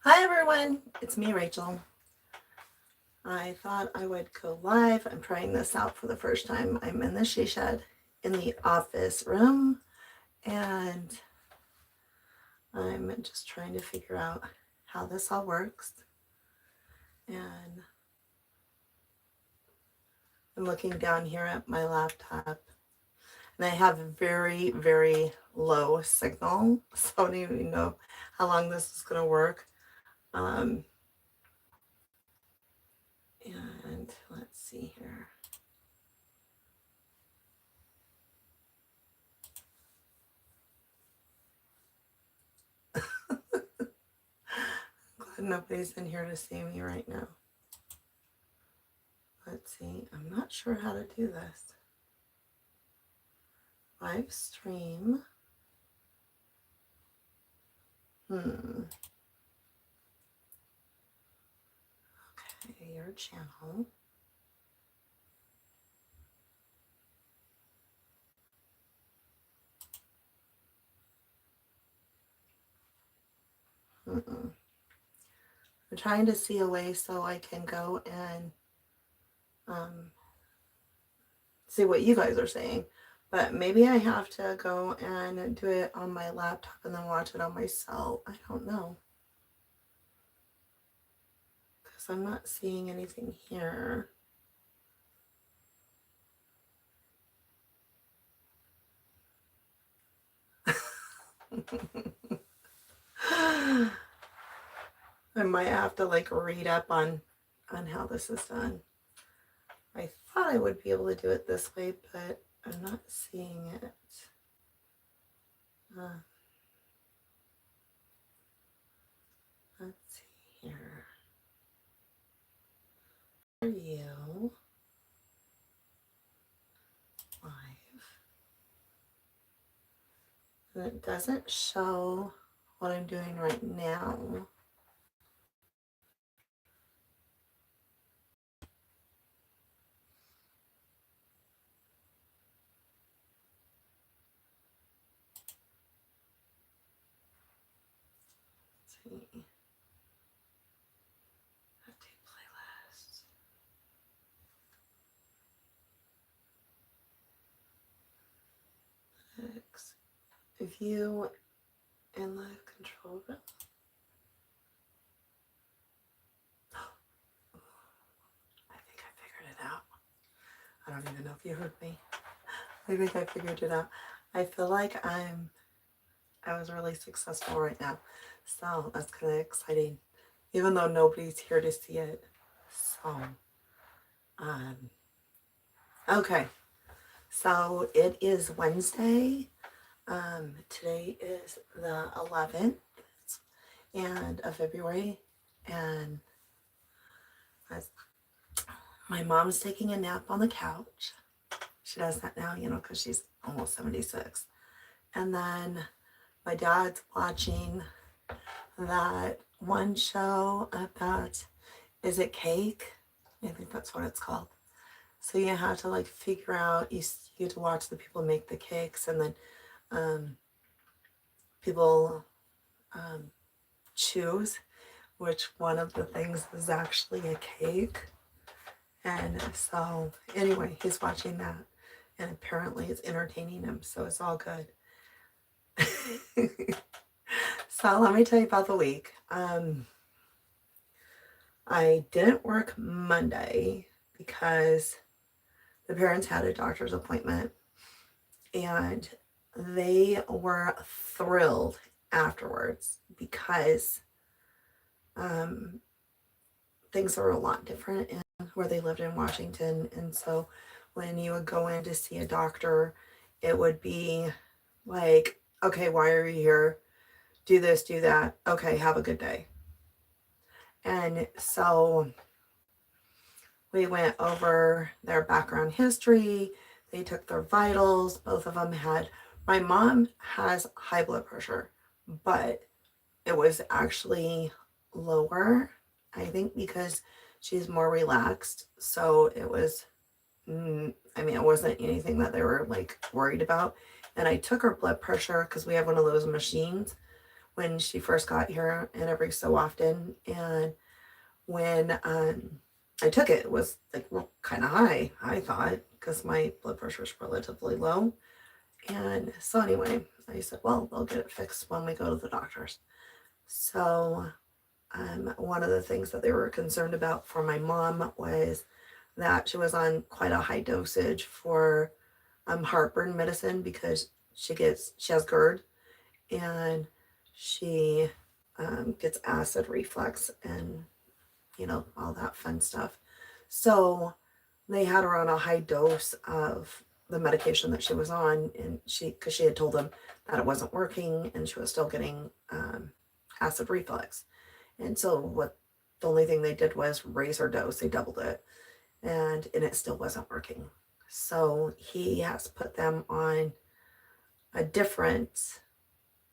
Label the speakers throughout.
Speaker 1: Hi everyone, it's me, Rachel. I thought I would go live. I'm trying this out for the first time. I'm in the she shed in the office room and I'm just trying to figure out how this all works. And I'm looking down here at my laptop and I have a very, very low signal, so I don't even know how long this is going to work. And let's see here. Glad nobody's in here to see me right now. Let's see, I'm not sure how to do this. Live stream. Okay, your channel. I'm trying to see a way so I can go and see what you guys are saying. But maybe I have to go and do it on my laptop and then watch it on my cell. I don't know. Because I'm not seeing anything here. I might have to like read up on how this is done. I thought I would be able to do it this way, but I'm not seeing it. Let's see here. Are you live? And it doesn't show what I'm doing right now. Let's see. Update playlist. X. View and live control room. I think I figured it out. I don't even know if you heard me. I think I figured it out. I feel like I was really successful right now. So that's kind of exciting, even though nobody's here to see it. So, okay. So it is Wednesday. Today is the 11th and of February, and my mom's taking a nap on the couch. She does that now, because she's almost 76. And then my dad's watching that one show about, is it cake? I think that's what it's called. So you have to like figure out, you have to watch the people make the cakes, and then people choose which one of the things is actually a cake. And so anyway, he's watching that, and apparently it's entertaining him, so it's all good. So let me tell you about the week. I didn't work Monday because the parents had a doctor's appointment, and they were thrilled afterwards because things are a lot different in where they lived in Washington. And so when you would go in to see a doctor, it would be like, okay, why are you here? Do this, do that. Okay, have a good day. And so we went over their background history. They took their vitals. Both of them had, my mom has high blood pressure, but it was actually lower, I think, because she's more relaxed. So it was, it wasn't anything that they were like worried about. And I took her blood pressure because we have one of those machines when she first got here, and every so often. And when I took it, it was like kind of high, I thought, because my blood pressure is relatively low. And so anyway, I said, well, they'll get it fixed when we go to the doctors. So one of the things that they were concerned about for my mom was that she was on quite a high dosage for heartburn medicine, because she has GERD, and she gets acid reflux and all that fun stuff. So they had her on a high dose of the medication that she was on, and because she had told them that it wasn't working and she was still getting acid reflux. And so the only thing they did was raise her dose. They doubled it, and it still wasn't working. So he has put them on a different,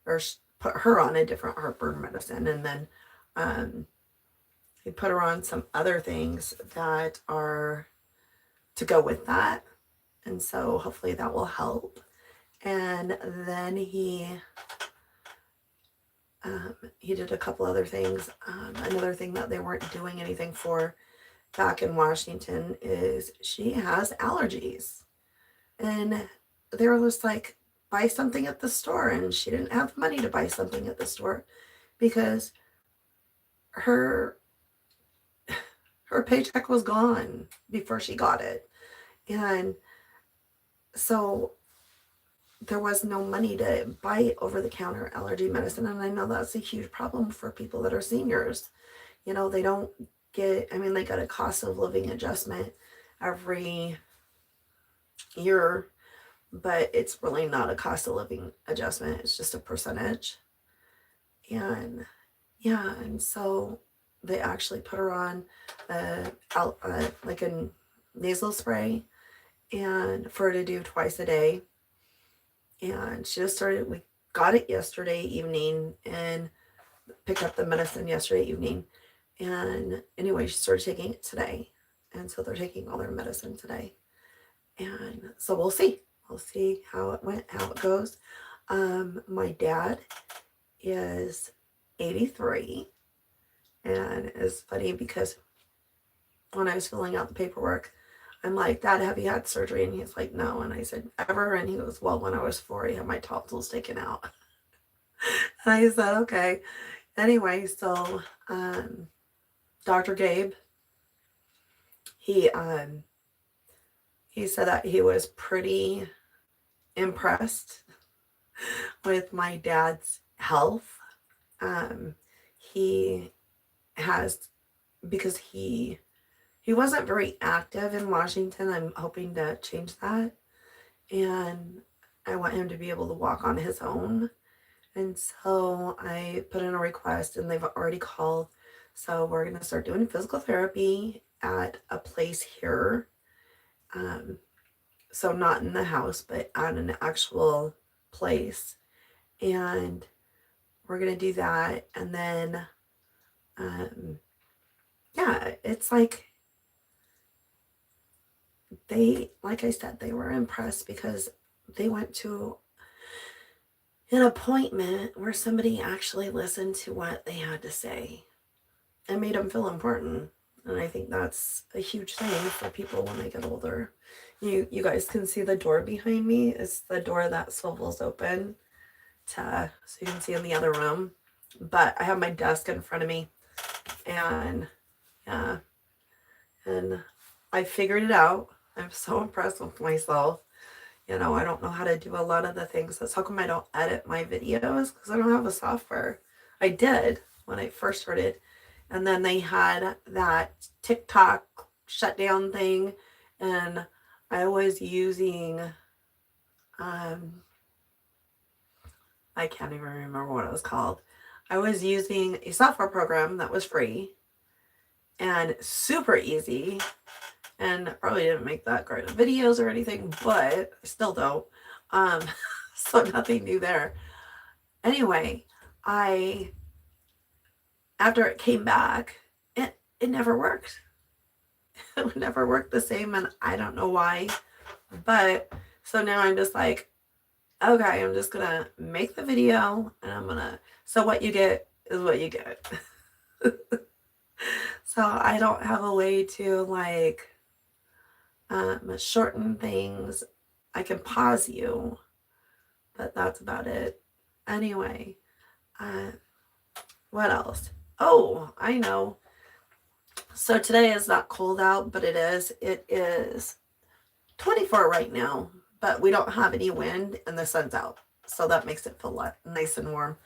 Speaker 1: or put her on a different heartburn medicine, and then he put her on some other things that are to go with that. And so hopefully that will help. And then he did a couple other things. Another thing that they weren't doing anything for back in Washington is she has allergies. And they were just like, buy something at the store. And she didn't have money to buy something at the store because her paycheck was gone before she got it. And so there was no money to buy over-the-counter allergy medicine. And I know that's a huge problem for people that are seniors. They don't get, they get a cost of living adjustment every year, but it's really not a cost of living adjustment. It's just a percentage. And yeah, and so they actually put her on like a nasal spray, and for her to do twice a day. And she just we got it yesterday evening and picked up the medicine yesterday evening. And anyway, she started taking it today. And so they're taking all their medicine today. And so we'll see. We'll see how it goes. My dad is 83. And it's funny because when I was filling out the paperwork, I'm like, Dad, have you had surgery? And he's like, no. And I said, ever? And he goes, well, when I was 4, I had my tonsils taken out. And I said, okay. Anyway, so Dr. Gabe, he said that he was pretty impressed with my dad's health. He has, because he wasn't very active in Washington. I'm hoping to change that. And I want him to be able to walk on his own. And so I put in a request, and they've already called. So we're going to start doing physical therapy at a place here. So not in the house, but at an actual place. And we're going to do that. And then, yeah, it's like, like I said, they were impressed because they went to an appointment where somebody actually listened to what they had to say and made them feel important. And I think that's a huge thing for people when they get older. You guys can see the door behind me. It's the door that swivels open so you can see in the other room. But I have my desk in front of me, and yeah, and I figured it out. I'm so impressed with myself. I don't know how to do a lot of the things. That's how come I don't edit my videos, because I don't have a software. I did when I first started. And then they had that TikTok shutdown thing. And I was using, I can't even remember what it was called. I was using a software program that was free and super easy. And probably didn't make that great of videos or anything, but I still don't. So nothing new there. Anyway, after it came back, it never worked. It never worked the same, and I don't know why. But so now I'm just like, Okay, I'm just gonna make the video and I'm gonna, so what you get is what you get. So I don't have a way to like shorten things. I can pause you, but that's about it. Anyway, uh, what else? Oh, I know. So today is not cold out, but it is. It is 24 right now, but we don't have any wind and the sun's out. So that makes it feel nice and warm.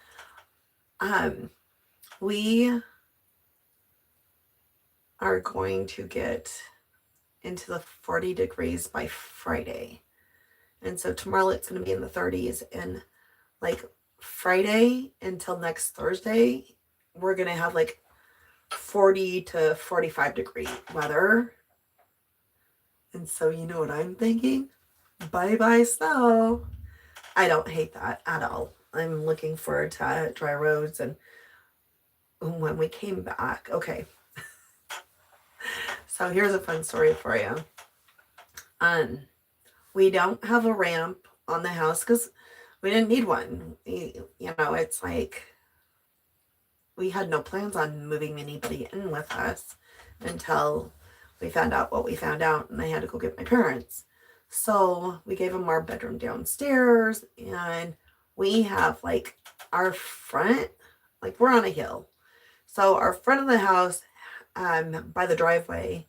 Speaker 1: We are going to get into the 40 degrees by Friday. And so tomorrow it's going to be in the 30s. And like Friday until next Thursday, we're going to have like 40 to 45 degree weather. And so you know what I'm thinking? Bye-bye snow. I don't hate that at all. I'm looking forward to dry roads. And when we came back, okay. So here's a fun story for you. We don't have a ramp on the house because we didn't need one. It's like we had no plans on moving anybody in with us until we found out what we found out, and I had to go get my parents. So we gave them our bedroom downstairs, and we have like our front, like we're on a hill. So our front of the house, by the driveway,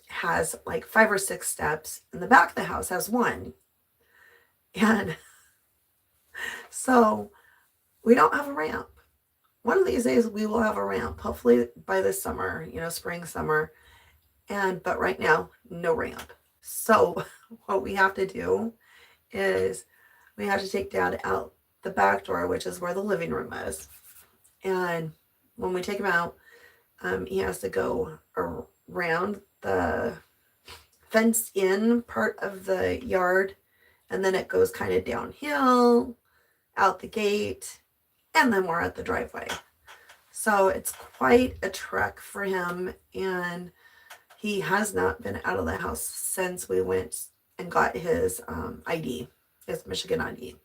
Speaker 1: has like 5 or 6 steps, and the back of the house has 1. And so we don't have a ramp. One of these days we will have a ramp, hopefully by this summer, spring, summer. But right now, no ramp. So what we have to do is we have to take Dad out the back door, which is where the living room is. And when we take him out, he has to go around the fenced in part of the yard, and then it goes kind of downhill out the gate, and then we're at the driveway. So it's quite a trek for him, and he has not been out of the house since we went and got his ID, his Michigan ID.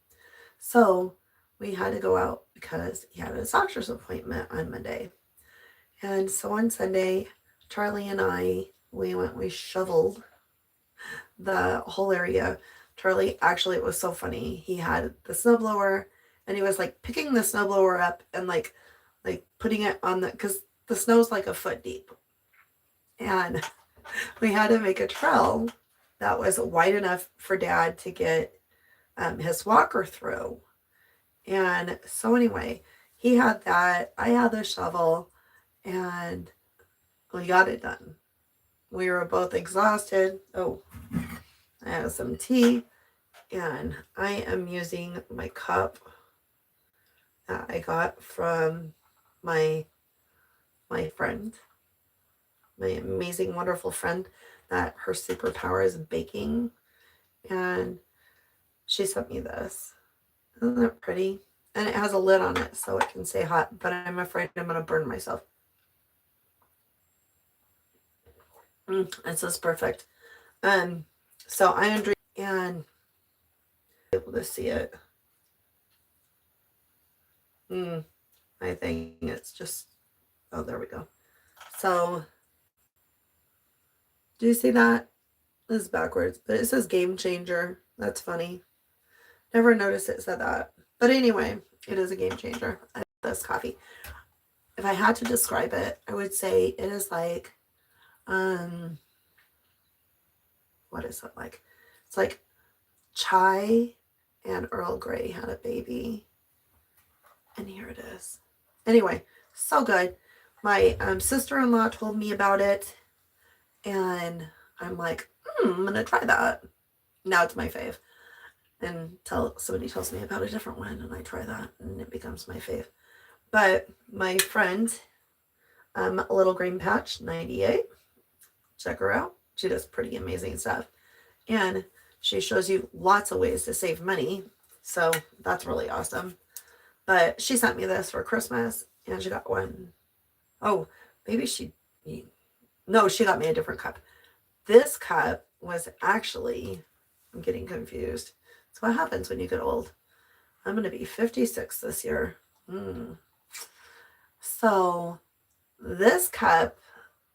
Speaker 1: So we had to go out because he had a doctor's appointment on Monday. And so on Sunday, Charlie and I, we shoveled the whole area. Charlie, actually, it was so funny. He had the snowblower, and he was like picking the snowblower up and like putting it on because the snow's like a foot deep. And we had to make a trail that was wide enough for Dad to get his walker through. And so anyway, he had that. I had the shovel, and we got it done. We were both exhausted. Oh, I have some tea, and I am using my cup that I got from my friend, my amazing, wonderful friend, that her superpower is baking. And she sent me this. Isn't that pretty? And it has a lid on it so it can stay hot, but I'm afraid I'm going to burn myself. It's just perfect. So I am drinking and able to see it. I think it's just, oh, there we go. So do you see that? This is backwards, but it says game changer. That's funny. Never noticed it said that. But anyway, it is a game changer. I love this coffee. If I had to describe it, I would say it is like, what is it like? It's like chai and Earl Grey had a baby. And here it is. Anyway, so good. My sister-in-law told me about it, and I'm like, I'm going to try that. Now it's my fave. Until somebody tells me about a different one, and I try that, and it becomes my fave. But my friend, Little Green Patch 98, check her out. She does pretty amazing stuff. And she shows you lots of ways to save money. So that's really awesome. But she sent me this for Christmas, and she got one. Oh, maybe no, she got me a different cup. This cup was actually, I'm getting confused. It's what happens when you get old. I'm going to be 56 this year. So this cup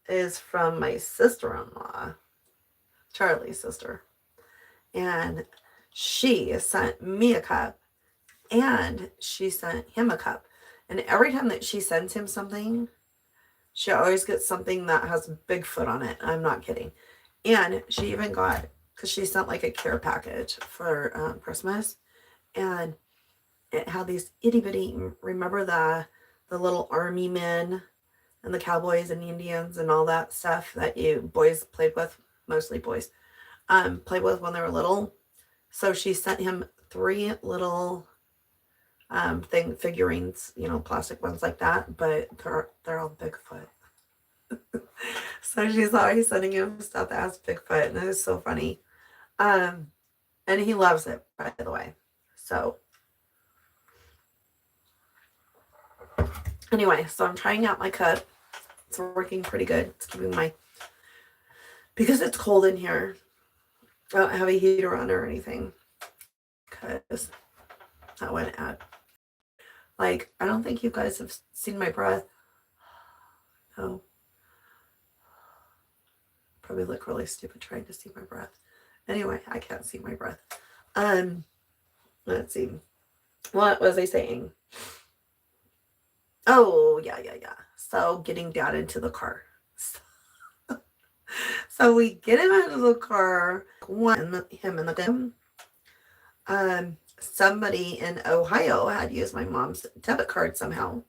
Speaker 1: is from my sister-in-law, Charlie's sister. And she sent me a cup and she sent him a cup. And every time that she sends him something, she always gets something that has Bigfoot on it. I'm not kidding. And she even got, because she sent like a care package for Christmas. And it had these itty bitty, remember the little army men and the cowboys and Indians and all that stuff that you boys played with, mostly boys, played with when they were little. So she sent him 3 little figurines, plastic ones like that, but they're all Bigfoot. So she's always sending him stuff that has Bigfoot, and it is so funny. And he loves it, by the way. So anyway, so I'm trying out my cup. It's working pretty good. It's keeping because it's cold in here, I don't have a heater on or anything, because that went out. Like, I don't think you guys have seen my breath. No. Probably look really stupid trying to see my breath. Anyway, I can't see my breath. Let's see. What was I saying? Oh, yeah. So getting Dad into the car. So we get him out of the car. Him in the somebody in Ohio had used my mom's debit card somehow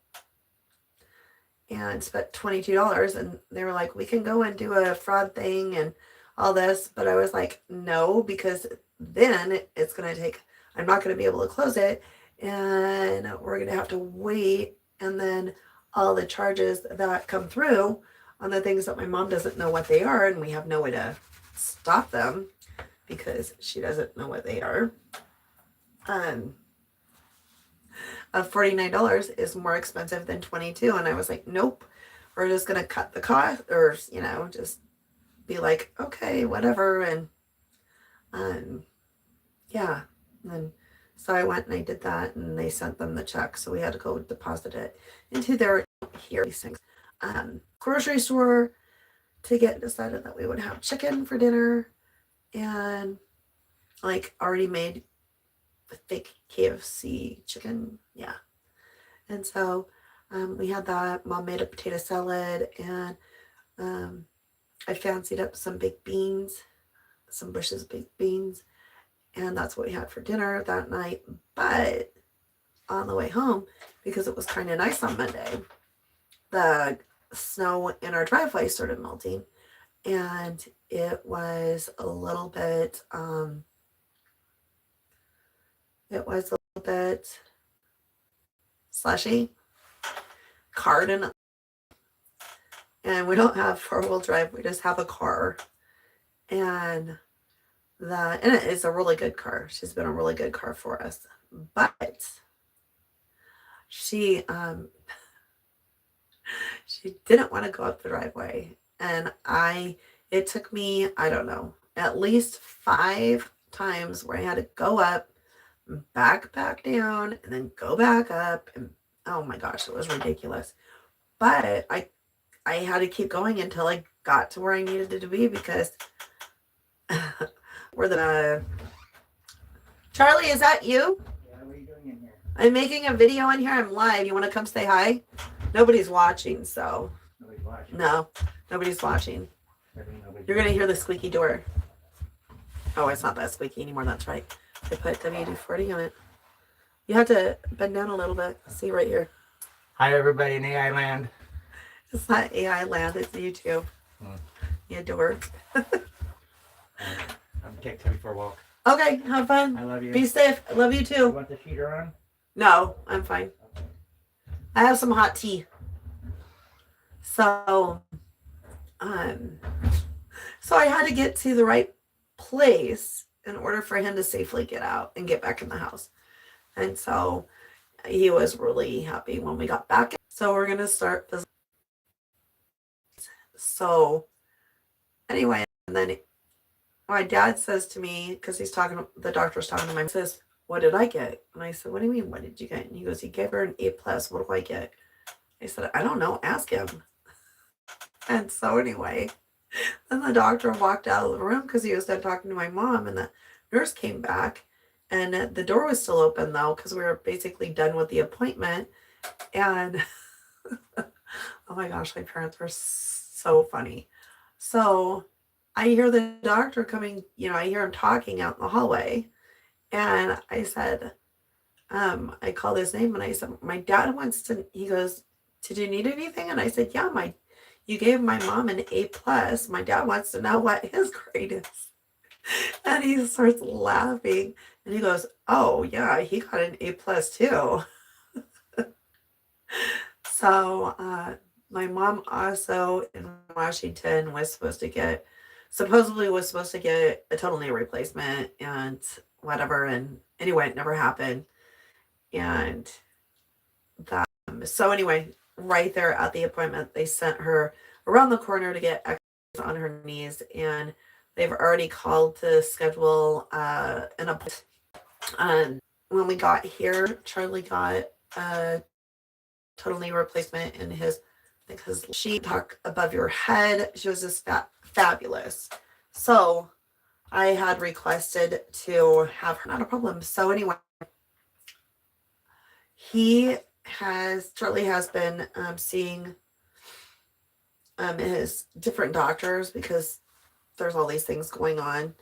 Speaker 1: and spent $22, and they were like, we can go and do a fraud thing and all this, but I was like, no, because then it's going to take, I'm not going to be able to close it, and we're going to have to wait, and then all the charges that come through on the things that my mom doesn't know what they are, and we have no way to stop them because she doesn't know what they are. Of $49 is more expensive than $22, and I was like, nope, we're just gonna cut the cost, or just be like, okay, whatever. And yeah, and so I went and I did that, and they sent them the check, so we had to go deposit it into their here these things. Grocery store to get decided that we would have chicken for dinner, and like already made fake KFC chicken, yeah. And so we had that. Mom made a potato salad, and I fancied up some baked beans, some Bush's baked beans, and that's what we had for dinner that night. But on the way home, because it was kind of nice on Monday, the snow in our driveway started melting, and it was a little bit slushy, hard, and we don't have 4-wheel drive, we just have a car, and it is a really good car. She's been a really good car for us, but she didn't want to go up the driveway, and it took me, I don't know, at least 5 times where I had to go up, back down, and then go back up, and oh my gosh, it was ridiculous. But I had to keep going until I got to where I needed to be, because Charlie, is that you?
Speaker 2: Yeah, what are you doing in here?
Speaker 1: I'm making a video in here. I'm live. You want to come say hi? Nobody's watching, so.
Speaker 2: Nobody's watching.
Speaker 1: No, nobody's watching. You're going to hear the squeaky door. Oh, it's not that squeaky anymore. That's right. I put WD-40 on it. You have to bend down a little bit. See right here.
Speaker 2: Hi, everybody in AI land.
Speaker 1: It's not AI land. It's YouTube. You dork.
Speaker 2: I'm take Tubby for a walk.
Speaker 1: Okay, have fun.
Speaker 2: I love you.
Speaker 1: Be safe. I love you too.
Speaker 2: You want the heater on?
Speaker 1: No, I'm fine.
Speaker 2: Okay.
Speaker 1: I have some hot tea. So I had to get to the right place in order for him to safely get out and get back in the house. And so he was really happy when we got back. So we're going to start this. So anyway, and then my dad says to me, because the doctor's talking to my mom, says, what did I get? And I said, what do you mean, what did you get? And he goes, he gave her an A plus. What do I get? I said, I don't know. Ask him. And so anyway, then the doctor walked out of the room because he was done talking to my mom, and the nurse came back, and the door was still open though because we were basically done with the appointment. And oh my gosh, my parents were so funny. So I hear the doctor coming, I hear him talking out in the hallway, and I said, I called his name and I said, my dad wants to, he goes, did you need anything? And I said, yeah, you gave my mom an A plus. My dad wants to know what his grade is. And he starts laughing and he goes, oh yeah, he got an A plus too. So my mom also in Washington supposedly was supposed to get a total knee replacement and whatever. And anyway, it never happened. And so anyway, right there at the appointment, they sent her around the corner to get X-rays on her knees, and they've already called to schedule an appointment. When we got here, Charlie got a total knee replacement in because she talk above your head. She was just fabulous. So I had requested to have her, not a problem. So anyway, Charlie has been seeing his different doctors because there's all these things going on.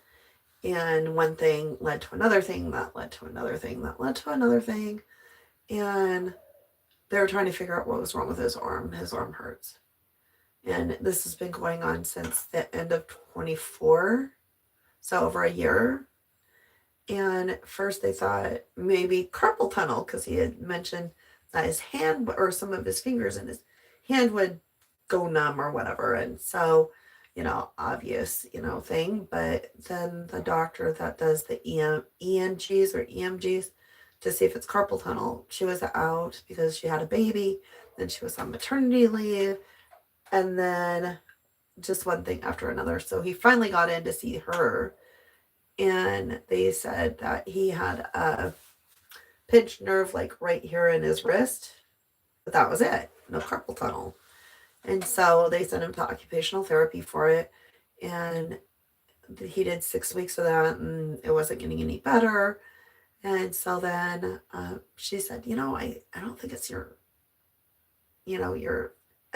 Speaker 1: And one thing led to another thing, that led to another thing, that led to another thing. And they were trying to figure out what was wrong with his arm. His arm hurts. And this has been going on since the end of 24, so over a year. And first they thought maybe carpal tunnel because he had mentioned that his hand or some of his fingers in his hand would go numb or whatever. And so, obvious, thing. But then the doctor that does the ENGs or EMGs to see if it's carpal tunnel, she was out because she had a baby. Then she was on maternity leave. And then just one thing after another. So he finally got in to see her. And they said that he had a pinched nerve like right here in his wrist. But that was it. No carpal tunnel. And so they sent him to occupational therapy for it. And he did 6 weeks of that and it wasn't getting any better. And so then she said, I don't think it's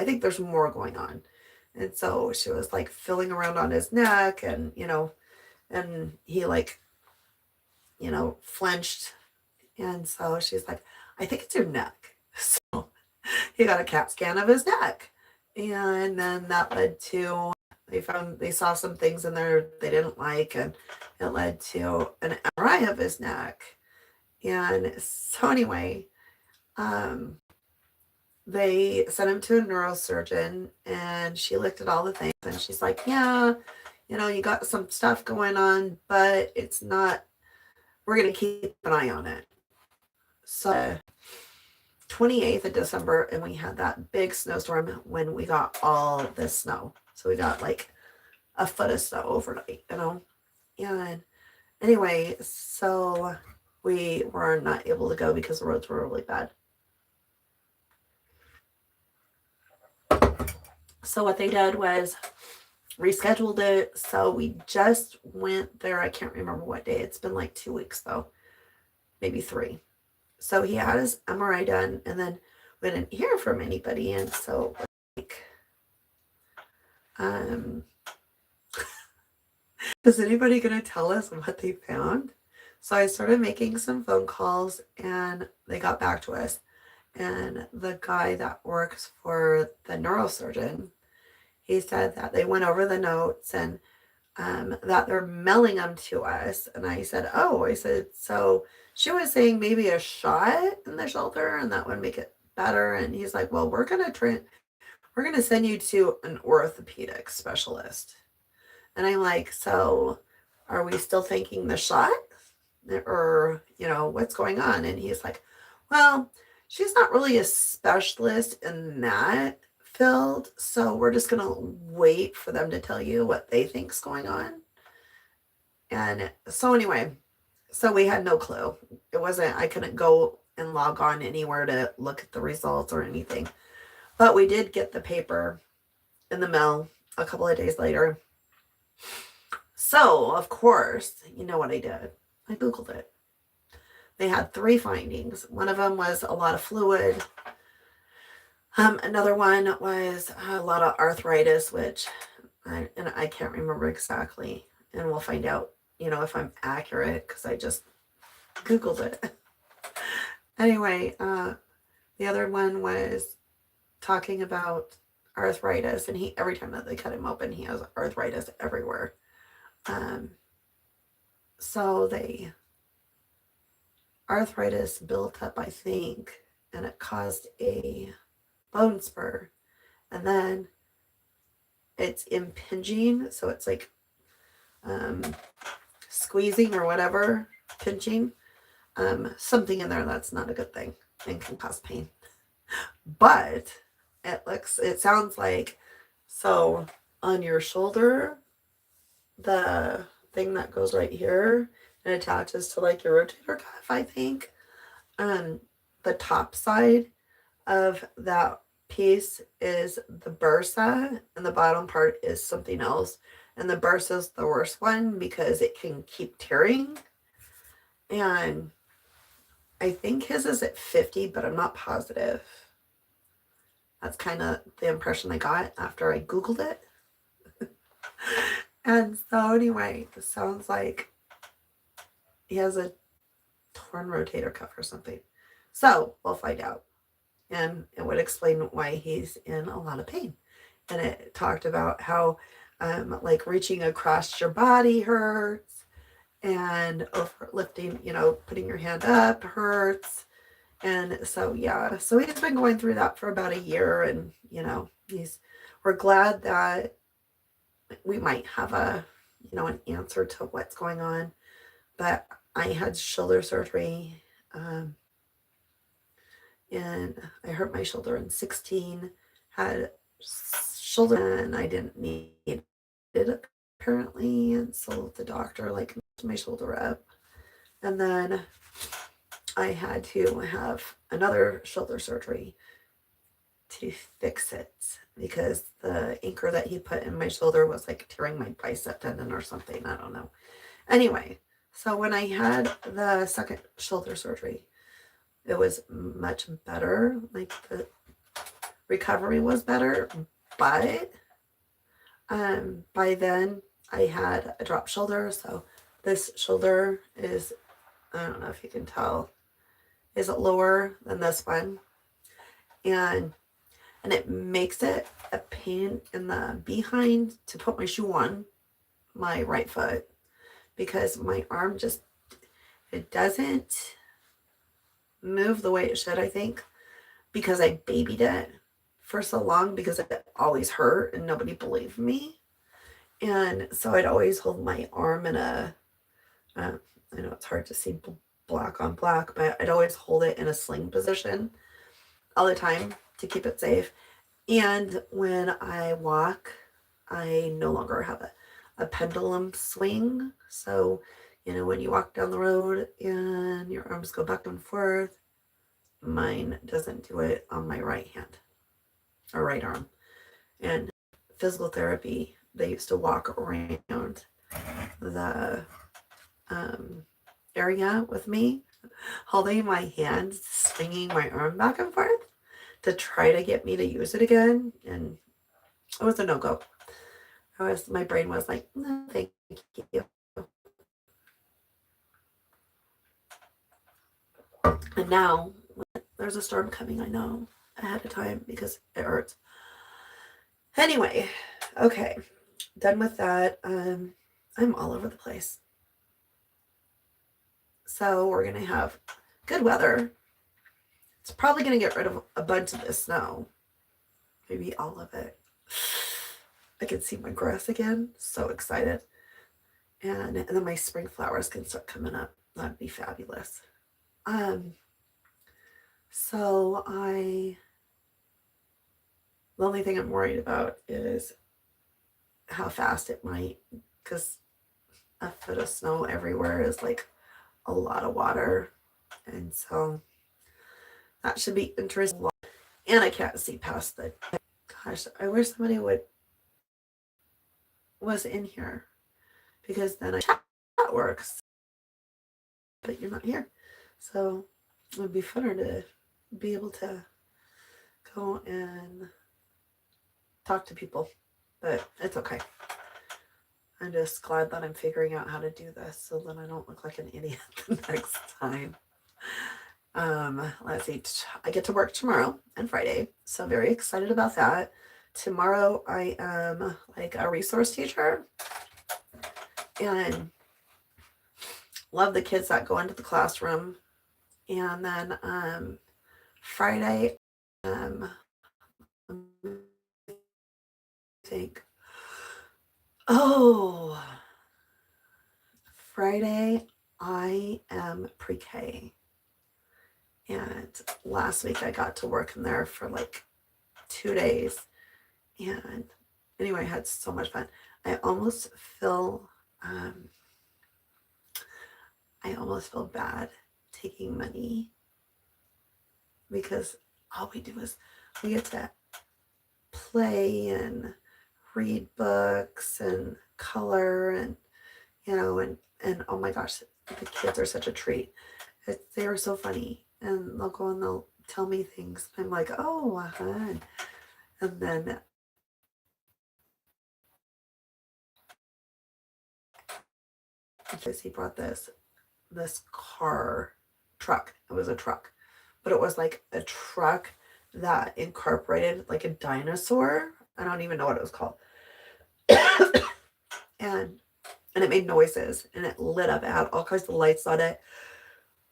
Speaker 1: I think there's more going on. And so she was like filling around on his neck and, and he flinched. And so she's like, I think it's your neck. So he got a CAT scan of his neck. And then that led to, they saw some things in there they didn't like, and it led to an MRI of his neck. And so anyway, they sent him to a neurosurgeon and she looked at all the things and she's like, yeah, you got some stuff going on, but it's not, we're going to keep an eye on it. So 28th of December, and we had that big snowstorm when we got all this snow. So we got like a foot of snow overnight, And anyway, so we were not able to go because the roads were really bad. So what they did was rescheduled it. So we just went there. I can't remember what day. It's been like 2 weeks though, maybe 3. So he had his MRI done and then we didn't hear from anybody. And so is anybody going to tell us what they found? So I started making some phone calls and they got back to us. And the guy that works for the neurosurgeon, he said that they went over the notes and that they're mailing them to us. And I said, so she was saying maybe a shot in the shoulder and that would make it better. And he's like, well, we're going to send you to an orthopedic specialist. And I'm like, so are we still thinking the shot or, what's going on? And he's like, well, she's not really a specialist in that field. So we're just going to wait for them to tell you what they think's going on. And so anyway, so we had no clue. It wasn't, I couldn't go and log on anywhere to look at the results or anything. But we did get the paper in the mail a couple of days later. So, of course, you know what I did? I Googled it. They had 3 findings. One of them was a lot of fluid. Another one was a lot of arthritis, which I can't remember exactly. And we'll find out, if I'm accurate because I just Googled it. Anyway, the other one was talking about arthritis, and every time that they cut him open, he has arthritis everywhere. So arthritis built up, I think, and it caused a bone spur, and then it's impinging, so it's like squeezing or whatever, pinching, something in there that's not a good thing and can cause pain. But it sounds like, so on your shoulder, the thing that goes right here and attaches to like your rotator cuff, I think, the top side of that piece is the bursa, and the bottom part is something else. And the bursa is the worst one because it can keep tearing. And I think his is at 50, but I'm not positive. That's kind of the impression I got after I Googled it. And so anyway, it sounds like he has a torn rotator cuff or something. So we'll find out. And it would explain why he's in a lot of pain. And it talked about how like reaching across your body hurts, and over lifting, putting your hand up hurts. And so, yeah, so he's been going through that for about a year, and, we're glad that we might have an answer to what's going on. But I had shoulder surgery, and I hurt my shoulder in 16, had shoulder, and I didn't need it apparently, and so the doctor like messed my shoulder up. And then I had to have another shoulder surgery to fix it because the anchor that he put in my shoulder was like tearing my bicep tendon or something. I don't know. Anyway, so when I had the second shoulder surgery, it was much better. Like the recovery was better, but by then I had a drop shoulder. So this shoulder is, I don't know if you can tell, is lower than this one. And it makes it a pain in the behind to put my shoe on my right foot, because my arm just, it doesn't move the way it should, I think, because I babied it for so long because it always hurt and nobody believed me. And so I'd always hold my arm in a, I know it's hard to see black on black, but I'd always hold it in a sling position all the time to keep it safe. And when I walk, I no longer have a pendulum swing. So, when you walk down the road and your arms go back and forth, mine doesn't do it on my right hand or right arm. And physical therapy, they used to walk around the area with me, holding my hand, swinging my arm back and forth to try to get me to use it again. And it was a no-go. My brain was like, no, thank you. And now there's a storm coming, I know ahead of time because it hurts. Anyway, okay, done with that. I'm all over the place. So we're gonna have good weather. It's probably gonna get rid of a bunch of the snow, maybe all of it. I can see my grass again. So excited. And then my spring flowers can start coming up. That'd be fabulous. So the only thing I'm worried about is how fast it might, because a foot of snow everywhere is like a lot of water. And so that should be interesting. And I can't see past the, gosh, I wish somebody was in here, because then chat works, but you're not here. So it would be funner to be able to go and talk to people, but it's okay. I'm just glad that I'm figuring out how to do this so that I don't look like an idiot the next time. Let's see. I get to work tomorrow and Friday, so very excited about that. Tomorrow I am like a resource teacher, and love the kids that go into the classroom. And then Friday, I think. Oh, Friday I am pre-K. And last week I got to work in there for like 2 days. And anyway, I had so much fun. I almost feel bad taking money, because all we do is we get to play and read books and color, and and oh my gosh, the kids are such a treat. They are so funny, and they'll go and they'll tell me things. I'm like, oh, and then he brought this truck. It was a truck, but it was like a truck that incorporated like a dinosaur. I don't even know what it was called. and it made noises, and it lit up. It had all kinds of lights on it.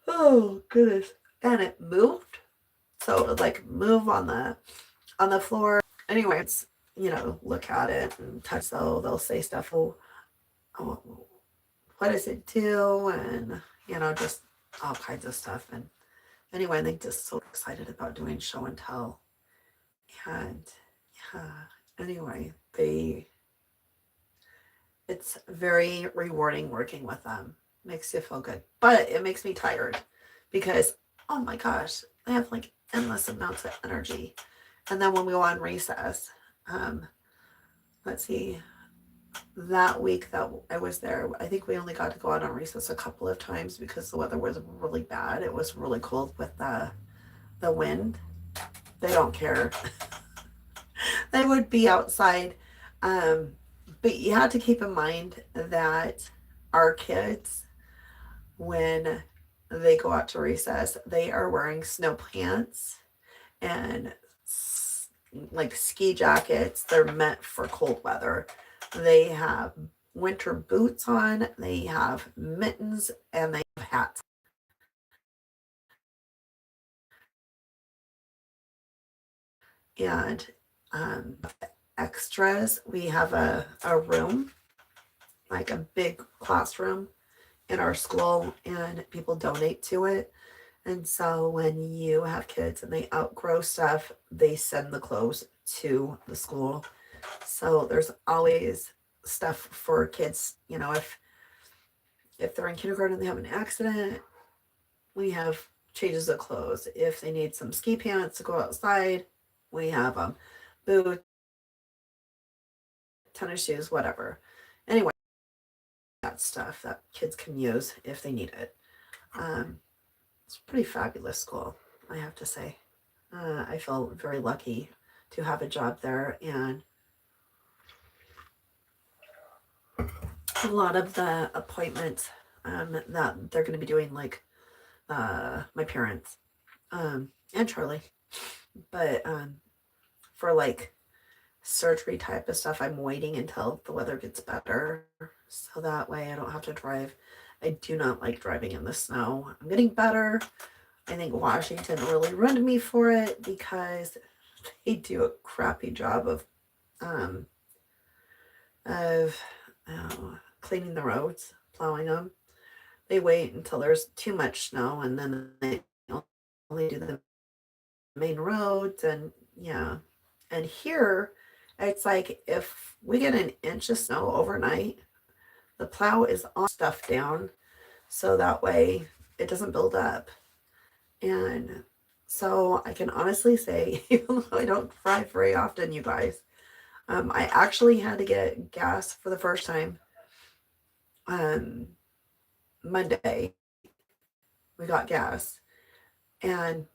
Speaker 1: Oh goodness. And it moved. So it would like move on the floor. Anyway, it's, look at it and touch. So they'll say stuff. Oh, what does it do? And, just all kinds of stuff. And anyway, they're just so excited about doing show and tell. And yeah, anyway, it's very rewarding working with them. Makes you feel good. But it makes me tired, because, oh my gosh, they have like endless amounts of energy. And then when we go on recess, let's see, that week that I was there, I think we only got to go out on recess a couple of times because the weather was really bad. It was really cold with the wind. They don't care. They would be outside. But you have to keep in mind that our kids, when they go out to recess, they are wearing snow pants and like ski jackets. They're meant for cold weather. They have winter boots on, they have mittens, and they have hats. And extras, we have a room, like a big classroom in our school, and people donate to it. And so when you have kids and they outgrow stuff, they send the clothes to the school. So there's always stuff for kids. If they're in kindergarten and they have an accident, we have changes of clothes. If they need some ski pants to go outside, we have them. Boots, tennis shoes, whatever. Anyway, that stuff that kids can use if they need it. It's a pretty fabulous school, I have to say. I feel very lucky to have a job there, and a lot of the appointments that they're going to be doing, like my parents and Charlie, but for like surgery type of stuff, I'm waiting until the weather gets better, so that way I don't have to drive. I do not like driving in the snow. I'm getting better. I think Washington really ruined me for it, because they do a crappy job of cleaning the roads, plowing them. They wait until there's too much snow, and then they only do the main roads. And yeah, and here it's like if we get an inch of snow overnight, the plow is on stuff down so that way it doesn't build up. And so I can honestly say, even though I don't drive very often, you guys, I actually had to get gas for the first time. Monday, we got gas, and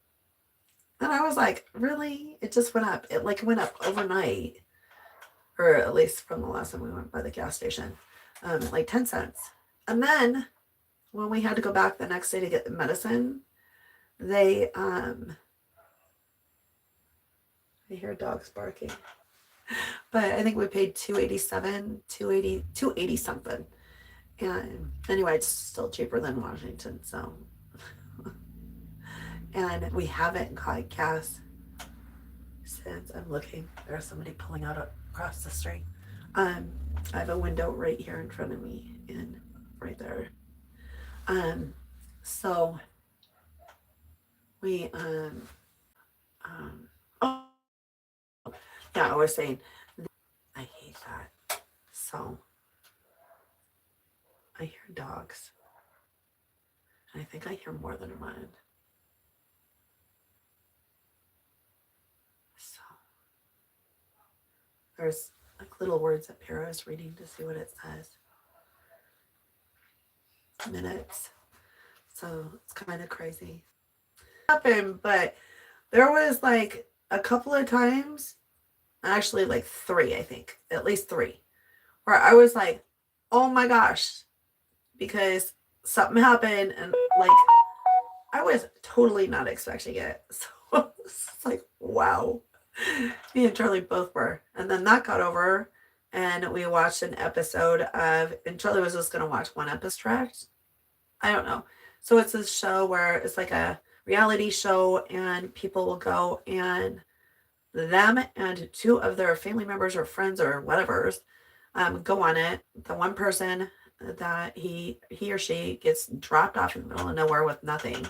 Speaker 1: I was like, really? It just went up. It like went up overnight, or at least from the last time we went by the gas station, like 10 cents. And then when we had to go back the next day to get the medicine, they I hear dogs barking. But I think we paid $2.87, 280 something. And anyway, it's still cheaper than Washington, so. And we haven't got gas since, I'm looking, there's somebody pulling out across the street. I have a window right here in front of me and right there. So we oh yeah, I was saying I hate that. So I hear dogs. I think I hear more than one. So there's like little words that Para is reading to see what it says. Minutes. So it's kind of crazy. Happened, but there was like a couple of times, actually like 3, I think, at least 3, where I was like, oh my gosh, because something happened and like I was totally not expecting it. So it's like, wow. Me and Charlie both were. And then that got over and we watched an episode of, and Charlie was just going to watch one episode. I don't know. So it's this show where it's like a reality show and people will go and them and 2 of their family members or friends or whatever's go on it. The one person that he or she gets dropped off in the middle of nowhere with nothing.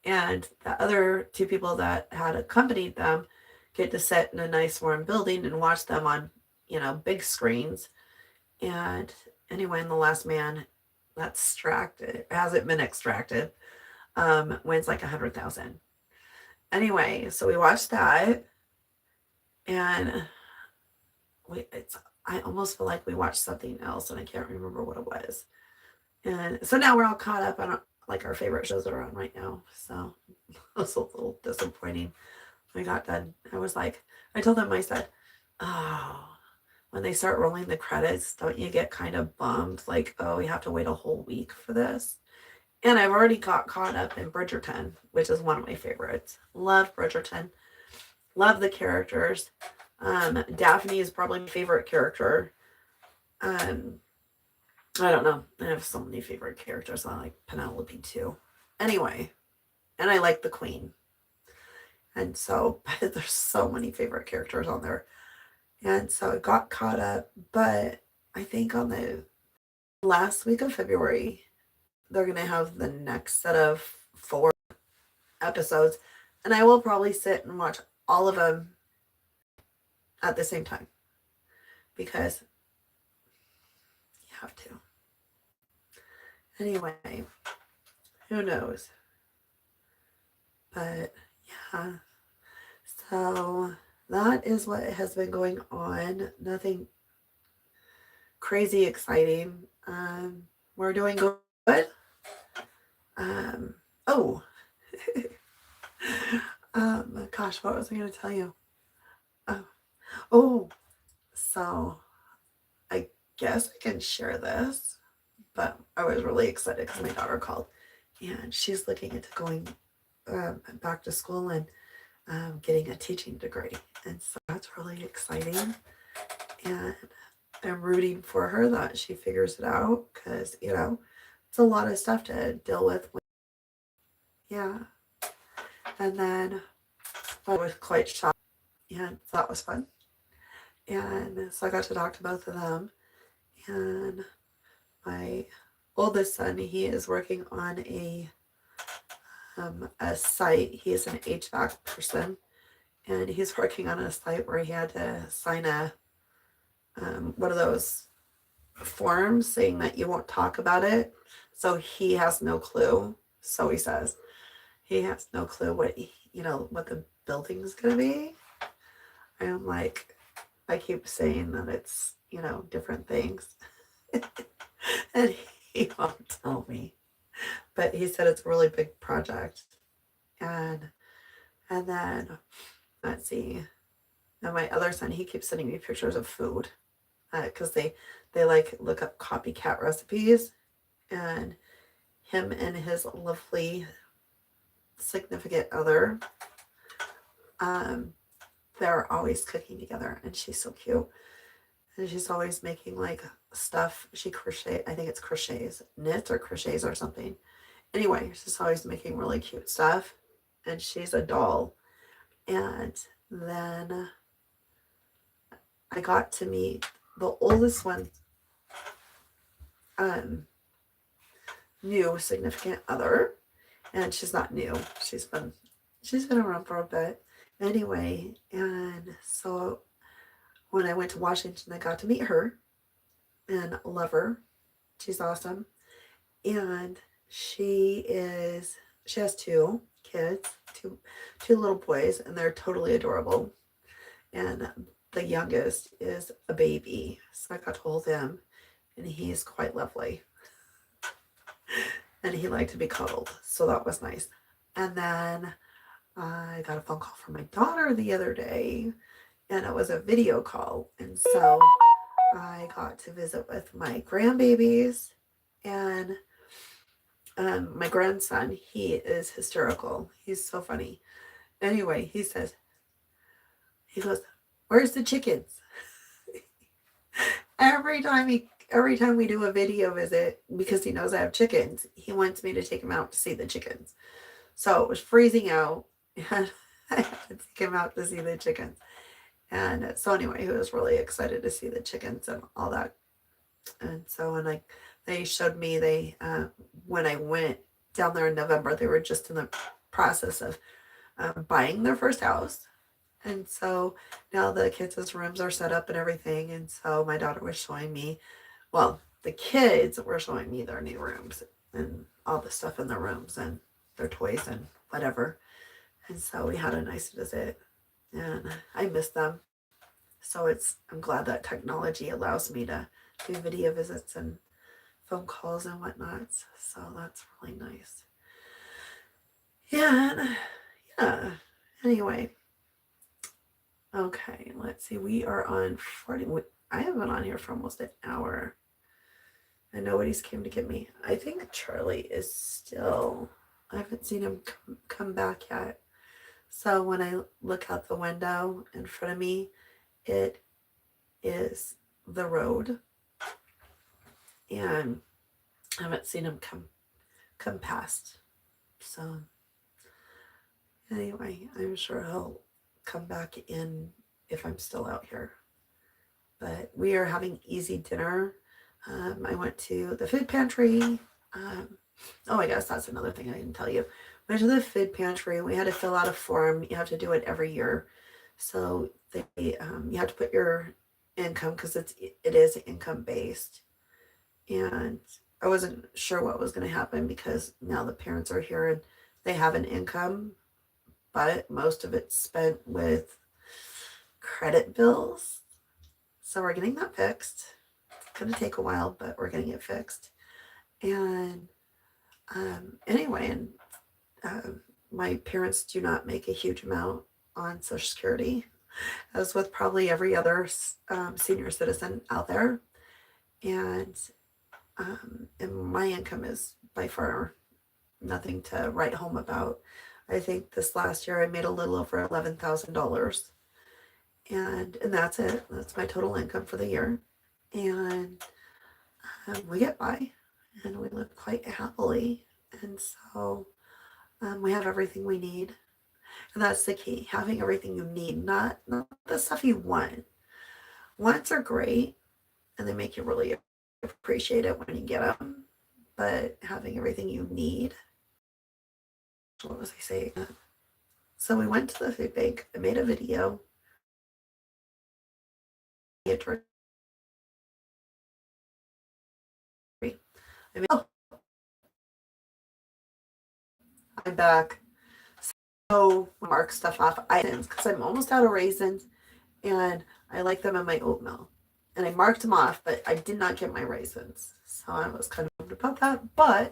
Speaker 1: And the other 2 people that had accompanied them get to sit in a nice warm building and watch them on, big screens. And anyway, and the last man that's extracted, hasn't been extracted, wins like 100,000. Anyway, so we watched that, and I almost feel like we watched something else, and I can't remember what it was. And so now we're all caught up on like our favorite shows that are on right now. So it was a little disappointing. I got done. I was like, I told them, I said, oh, when they start rolling the credits, don't you get kind of bummed? Like, oh, we have to wait a whole week for this. And I've already got caught up in Bridgerton, which is one of my favorites. Love Bridgerton. Love the characters. Daphne is probably my favorite character. I don't know. I have so many favorite characters. I like Penelope too. Anyway, and I like the Queen. And so there's so many favorite characters on there. And so it got caught up. But I think on the last week of February, they're going to have the next set of 4 episodes. And I will probably sit and watch all of them at the same time. Because you have to. Anyway, who knows? But yeah. So that is what has been going on. Nothing crazy exciting. We're doing good. Oh. Gosh, what was I going to tell you? So I guess I can share this, but I was really excited because my daughter called and she's looking into going back to school and getting a teaching degree. And so that's really exciting. And I'm rooting for her that she figures it out because, it's a lot of stuff to deal with. Yeah. And then I was quite shocked. And so that was fun. And so I got to talk to both of them. And my oldest son, he is working on a site. He is an HVAC person. And he's working on a site where he had to sign a one of those form saying that you won't talk about it. So he has no clue. So he says he has no clue what what the building's gonna be. And I'm like, I keep saying that it's different things, and he won't tell me. But he said it's a really big project, and then let's see. Now my other son, he keeps sending me pictures of food, because they like look up copycat recipes, and him and his lovely significant other, they're always cooking together, and she's so cute, and she's always making like stuff. She I think it's knits or crochets or something. Anyway, she's always making really cute stuff, and she's a doll. And then I got to meet the oldest one, new significant other, and she's not new. She's been around for a bit. Anyway, and so when I went to Washington, I got to meet her and love her. She's awesome. And she has two kids, two little boys, and they're totally adorable. And the youngest is a baby, so I got to hold him, and he's quite lovely. And he liked to be cuddled, so that was nice. And then I got a phone call from my daughter the other day, and it was a video call. And so I got to visit with my grandbabies, and my grandson, he is hysterical. He's so funny. Anyway, he goes, "Where's the chickens?" Every time we do a video visit, because he knows I have chickens, he wants me to take him out to see the chickens. So it was freezing out, and I had to take him out to see the chickens. And so anyway, he was really excited to see the chickens and all that. And so they showed me, when I went down there in November, they were just in the process of buying their first house. And so now the kids' rooms are set up and everything. And so my daughter was showing me, well, the kids were showing me their new rooms and all the stuff in their rooms and their toys and whatever. And so we had a nice visit, and I miss them. So I'm glad that technology allows me to do video visits and phone calls and whatnot. So that's really nice. Yeah. Anyway. Okay, let's see. We are on 40. I have been on here for almost an hour, and nobody's came to get me. I think Charlie is still, I haven't seen him come back yet. So when I look out the window in front of me, it is the road, and I haven't seen him come past. So anyway, I'm sure he'll come back in if I'm still out here. But we are having easy dinner. I went to the food pantry. I guess that's another thing I didn't tell you. Went to the food pantry. We had to fill out a form. You have to do it every year. So you have to put your income, because it is income based. And I wasn't sure what was going to happen, because now the parents are here and they have an income, but most of it's spent with credit bills. So we're getting that fixed. It's going to take a while, but we're getting it fixed. And anyway, my parents do not make a huge amount on Social Security, as with probably every other senior citizen out there. And my income is by far nothing to write home about. I think this last year I made a little over $11,000, and that's it. That's my total income for the year, and we get by, and we live quite happily. And so we have everything we need, and that's the key: having everything you need, not the stuff you want. Wants are great, and they make you really appreciate it when you get them, but having everything you need. What was I saying? So we went to the food bank. I made a video. I mean, oh, I'm back. So mark stuff off items because I'm almost out of raisins and I like them in my oatmeal. And I marked them off, but I did not get my raisins. So I was kind of about that. But